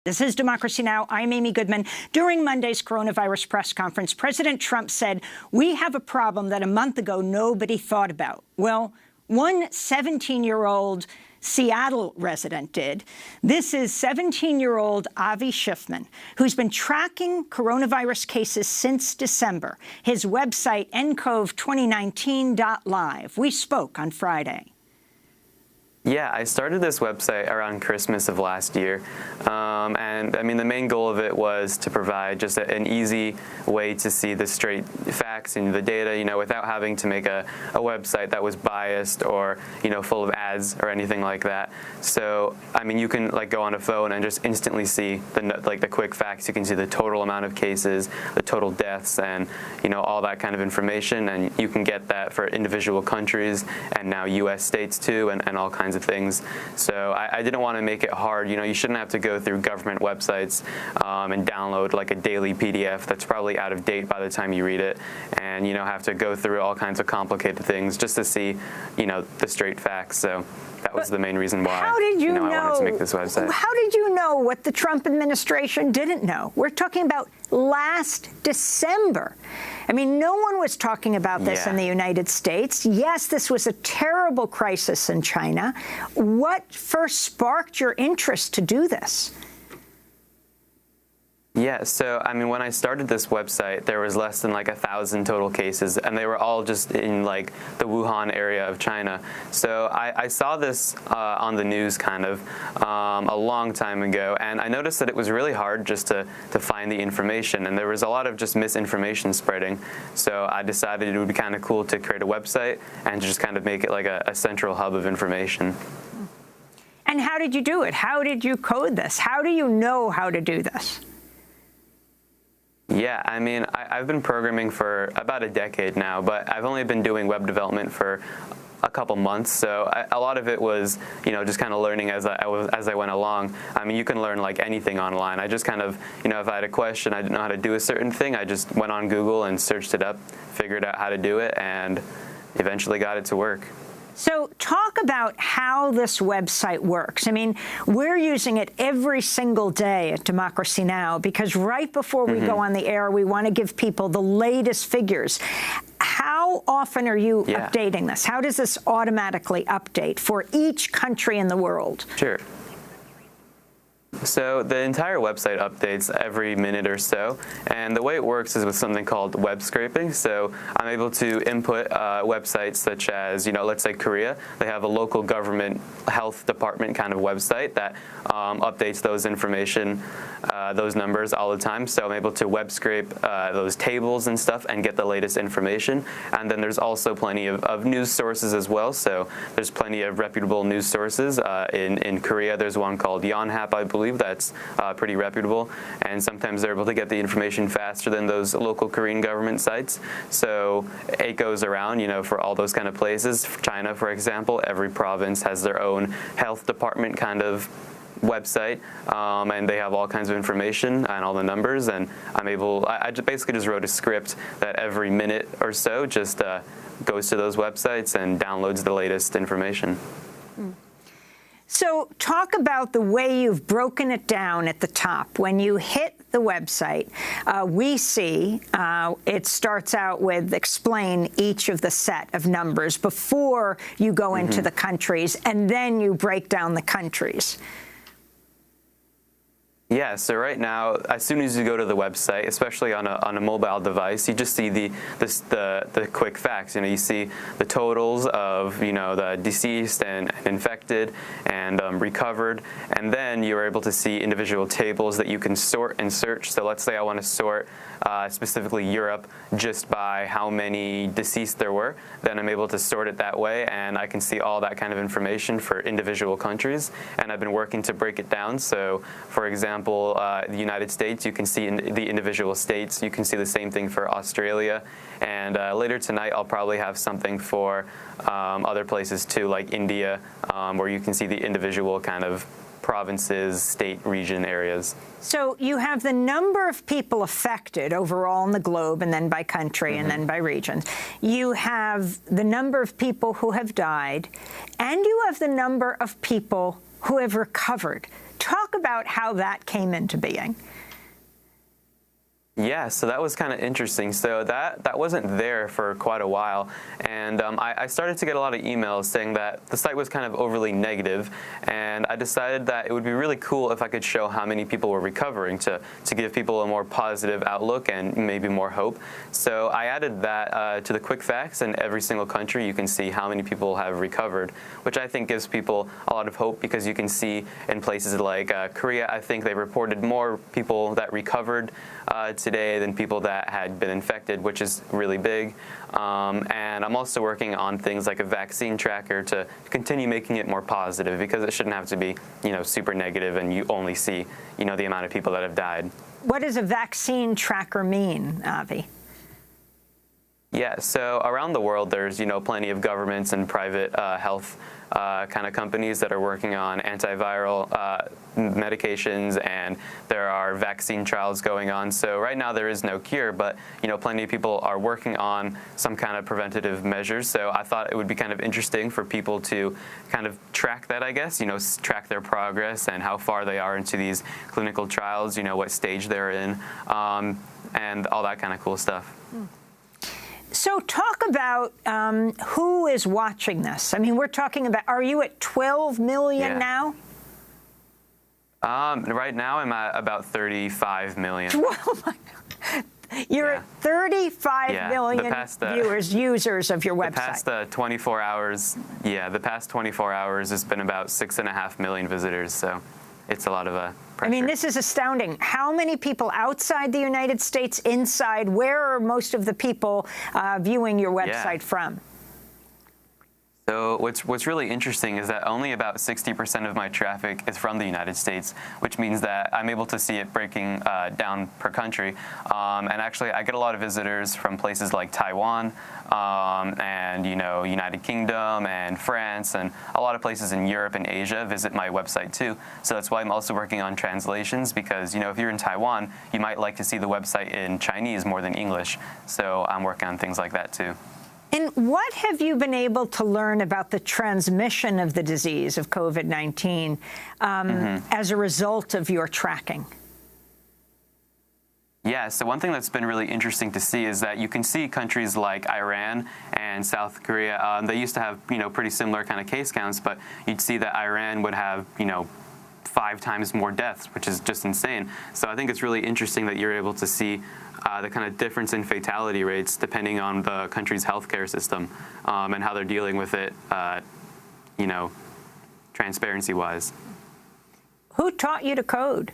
This is Democracy Now! I'm Amy Goodman. During Monday's coronavirus press conference, President Trump said, "We have a problem that a month ago nobody thought about." Well, one 17-year-old Seattle resident did. This is 17-year-old Avi Schiffmann, who's been tracking coronavirus cases since December. His website, ncov2019.live. We spoke on Friday. Yeah, I started this website around Christmas of last year, and I mean the main goal of it was to provide just an easy way to see the straight facts and the data, without having to make a website that was biased or full of ads or anything like that. So I mean you can go on a phone and just instantly see the quick facts. You can see the total amount of cases, the total deaths, and all that kind of information, and you can get that for individual countries and now U.S. states too, and all kinds of things. So I didn't want to make it hard. You shouldn't have to go through government websites and download a daily PDF that's probably out of date by the time you read it, and have to go through all kinds of complicated things just to see the straight facts. So that was the main reason why how did you know, I wanted to make this website. How did you know what the Trump administration didn't know? We're talking about last December. I mean, no one was talking about this in the United States. Yes, this was a terrible crisis in China. What first sparked your interest to do this? Yeah, so I mean, when I started this website, there was less than 1,000 total cases, and they were all just in the Wuhan area of China. So I saw this on the news kind of a long time ago, and I noticed that it was really hard just to find the information, and there was a lot of just misinformation spreading. So I decided it would be kind of cool to create a website and just kind of make it like a central hub of information. And how did you do it? How did you code this? How do you know how to do this? Yeah, I mean, I've been programming for about a decade now, but I've only been doing web development for a couple months, so a lot of it was, just kind of learning as I went along. I mean, you can learn anything online. I just kind of, if I had a question, I didn't know how to do a certain thing, I just went on Google and searched it up, figured out how to do it, and eventually got it to work. So talk about how this website works. I mean, we're using it every single day at Democracy Now! Because right before we go on the air, we want to give people the latest figures. How often are you updating this? How does this automatically update for each country in the world? Sure. So the entire website updates every minute or so, and the way it works is with something called web scraping. So I'm able to input websites such as, let's say Korea. They have a local government health department kind of website that updates those information, those numbers all the time. So I'm able to web scrape those tables and stuff and get the latest information. And then there's also plenty of news sources as well. So there's plenty of reputable news sources. In Korea, there's one called Yonhap, I believe, that's pretty reputable, and sometimes they're able to get the information faster than those local Korean government sites. So it goes around, for all those kind of places. China, for example, every province has their own health department kind of website, and they have all kinds of information and all the numbers, and I basically just wrote a script that every minute or so just goes to those websites and downloads the latest information. So talk about the way you've broken it down at the top. When you hit the website, we see it starts out with explain each of the set of numbers before you go into the countries, and then you break down the countries. Yeah, so right now, as soon as you go to the website, especially on a mobile device, you just see the quick facts. You see the totals of the deceased and infected and recovered, and then you're able to see individual tables that you can sort and search. So let's say I want to sort specifically Europe just by how many deceased there were. Then I'm able to sort it that way, and I can see all that kind of information for individual countries. And I've been working to break it down. So, for example, the United States, you can see the individual states. You can see the same thing for Australia. And later tonight, I'll probably have something for other places too, like India, where you can see the individual kind of provinces, state, region areas. So you have the number of people affected overall in the globe, and then by country, and then by region. You have the number of people who have died, and you have the number of people who have recovered. Talk about how that came into being. Yeah, so that was kind of interesting. So that wasn't there for quite a while, and I started to get a lot of emails saying that the site was kind of overly negative, and I decided that it would be really cool if I could show how many people were recovering to give people a more positive outlook and maybe more hope. So I added that to the quick facts, and every single country you can see how many people have recovered, which I think gives people a lot of hope, because you can see in places like Korea, I think they reported more people that recovered today than people that had been infected, which is really big. And I'm also working on things like a vaccine tracker to continue making it more positive, because it shouldn't have to be, super negative and you only see, the amount of people that have died. What does a vaccine tracker mean, Avi? Yeah, so around the world, there's, plenty of governments and private health kind of companies that are working on antiviral medications, and there are vaccine trials going on. So right now there is no cure, but, plenty of people are working on some kind of preventative measures. So I thought it would be kind of interesting for people to kind of track that, I guess, track their progress and how far they are into these clinical trials, what stage they're in, and all that kind of cool stuff. So talk about who is watching this. I mean, we're talking about, are you at 12 million now? Right now I'm at about 35 million. Oh my God. You're at 35 million users of your website. The past 24 hours, the past 24 hours has been about 6.5 million visitors, so it's a lot of pressure. I mean, this is astounding. How many people outside the United States, inside? Where are most of the people viewing your website from? So what's really interesting is that only about 60% of my traffic is from the United States, which means that I'm able to see it breaking down per country. And actually, I get a lot of visitors from places like Taiwan, and United Kingdom and France, and a lot of places in Europe and Asia visit my website too. So that's why I'm also working on translations, because if you're in Taiwan, you might like to see the website in Chinese more than English. So I'm working on things like that too. And what have you been able to learn about the transmission of the disease of COVID-19 as a result of your tracking? Yeah, so one thing that's been really interesting to see is that you can see countries like Iran and South Korea. They used to have, pretty similar kind of case counts, but you'd see that Iran would have, 5 times more deaths, which is just insane. So I think it's really interesting that you're able to see the kind of difference in fatality rates depending on the country's healthcare system and how they're dealing with it, transparency-wise. Who taught you to code?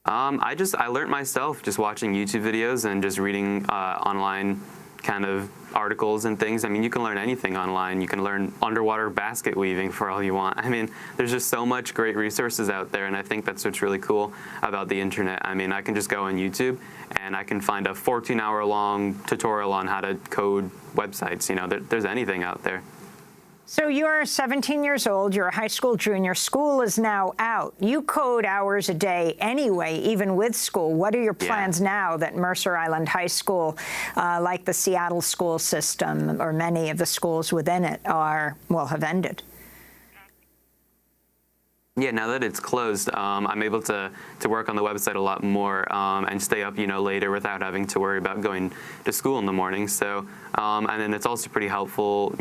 I learned myself just watching YouTube videos and just reading online kind of articles and things. I mean, you can learn anything online. You can learn underwater basket weaving for all you want. I mean, there's just so much great resources out there, and I think that's what's really cool about the internet. I mean, I can just go on YouTube and I can find a 14-hour-long tutorial on how to code websites. There's anything out there. So you're 17 years old, you're a high school junior, school is now out. You code hours a day anyway, even with school. What are your plans now that Mercer Island High School, like the Seattle school system, or many of the schools within it have ended? Yeah, now that it's closed, I'm able to work on the website a lot more and stay up, later without having to worry about going to school in the morning. So, and then it's also pretty helpful,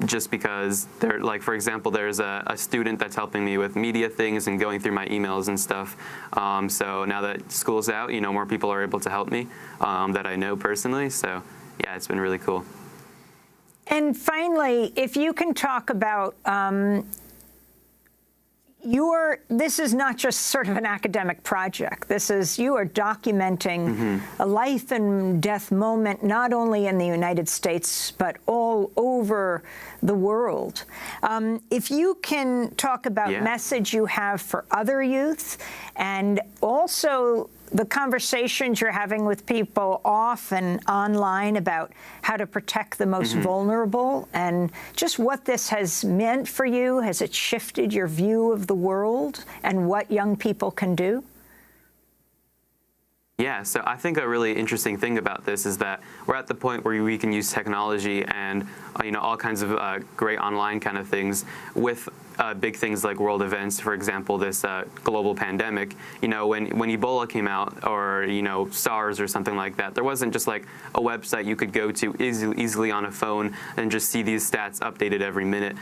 just because for example, there's a student that's helping me with media things and going through my emails and stuff. So now that school's out, more people are able to help me that I know personally. So yeah, it's been really cool. And finally, if you can talk about this is not just sort of an academic project. You are documenting a life and death moment, not only in the United States, but all over the world. If you can talk about message you have for other youth, and also the conversations you're having with people off and online about how to protect the most vulnerable, and just what this has meant for you. Has it shifted your view of the world and what young people can do? Yeah, so I think a really interesting thing about this is that we're at the point where we can use technology and all kinds of great online kind of things with big things like world events. For example, this global pandemic. When Ebola came out, or SARS or something like that, there wasn't just like a website you could go to easily on a phone and just see these stats updated every minute.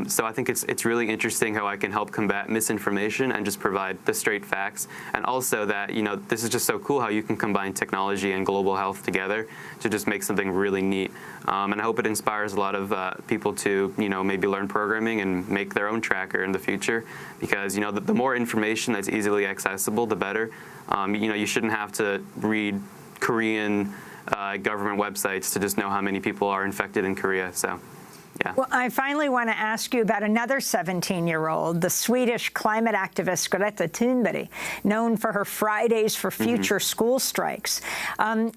So I think it's really interesting how I can help combat misinformation and just provide the straight facts, and also that this is just so cool how you can combine technology and global health together to just make something really neat. And I hope it inspires a lot of people to maybe learn programming and make their own tracker in the future, because the more information that's easily accessible, the better. You shouldn't have to read Korean government websites to just know how many people are infected in Korea. So. Yeah. Well, I finally want to ask you about another 17-year-old, the Swedish climate activist Greta Thunberg, known for her Fridays for Future school strikes.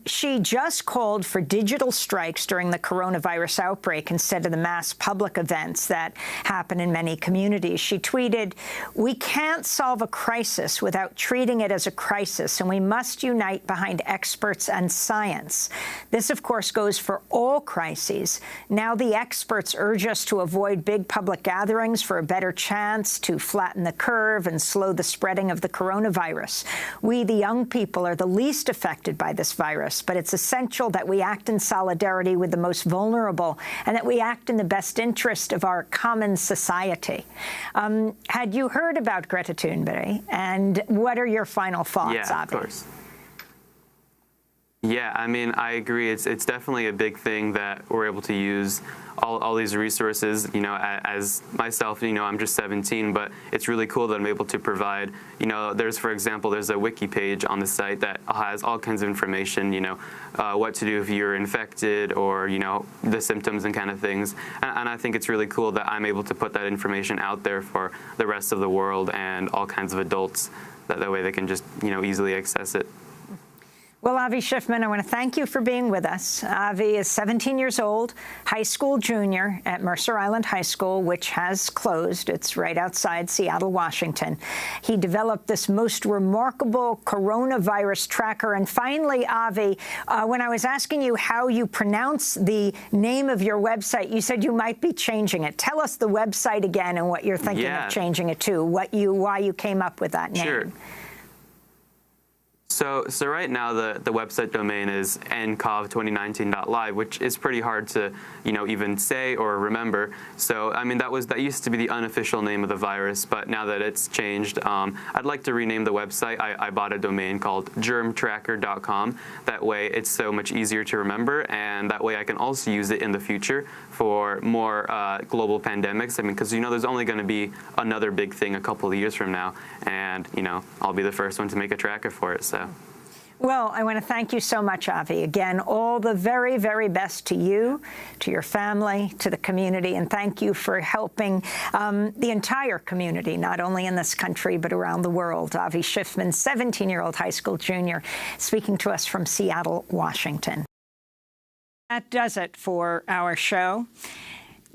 She just called for digital strikes during the coronavirus outbreak instead of the mass public events that happen in many communities. She tweeted, "We can't solve a crisis without treating it as a crisis, and we must unite behind experts and science." This, of course, goes for all crises. Now the experts urge us to avoid big public gatherings for a better chance to flatten the curve and slow the spreading of the coronavirus. We, the young people, are the least affected by this virus, but it's essential that we act in solidarity with the most vulnerable and that we act in the best interest of our common society. Had you heard about Greta Thunberg, and what are your final thoughts, Avi? Of course. Yeah, I mean, I agree. It's definitely a big thing that we're able to use all these resources. As myself, I'm just 17, but it's really cool that I'm able to provide. For example, there's a wiki page on the site that has all kinds of information. What to do if you're infected, or the symptoms and kind of things. And I think it's really cool that I'm able to put that information out there for the rest of the world and all kinds of adults. That way they can just easily access it. Well, Avi Schiffmann, I want to thank you for being with us. Avi is 17 years old, high school junior at Mercer Island High School, which has closed. It's right outside Seattle, Washington. He developed this most remarkable coronavirus tracker. And finally, Avi, when I was asking you how you pronounce the name of your website, you said you might be changing it. Tell us the website again and what you're thinking of changing it to, why you came up with that name. Sure. So right now the website domain is ncov2019.live, which is pretty hard to even say or remember. So I mean that used to be the unofficial name of the virus, but now that it's changed, I'd like to rename the website. I bought a domain called germtracker.com. That way it's so much easier to remember, and that way I can also use it in the future for more global pandemics. I mean, because there's only going to be another big thing a couple of years from now, and I'll be the first one to make a tracker for it. So. Well, I want to thank you so much, Avi. Again, all the very, very best to you, to your family, to the community, and thank you for helping the entire community, not only in this country, but around the world. Avi Schiffmann, 17-year-old high school junior, speaking to us from Seattle, Washington. That does it for our show.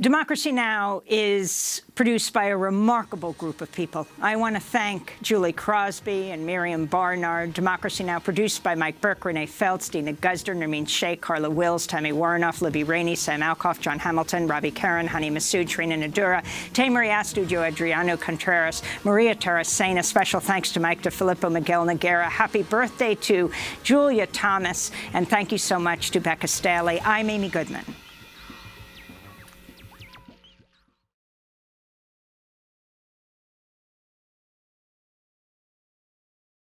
Democracy Now! Is produced by a remarkable group of people. I want to thank Julie Crosby and Miriam Barnard. Democracy Now! Produced by Mike Burke, Renee Feltz, Dina Guzder, Nermeen Sheikh, Carla Wills, Tammy Warnoff, Libby Rainey, Sam Alkoff, John Hamilton, Robbie Karen, Hani Massoud, Trina Nadura, Tamery Astudio, Adriano Contreras, Maria Taracena. Special thanks to Mike DeFilippo, Miguel Noguera. Happy birthday to Julia Thomas. And thank you so much to Becca Staley. I'm Amy Goodman.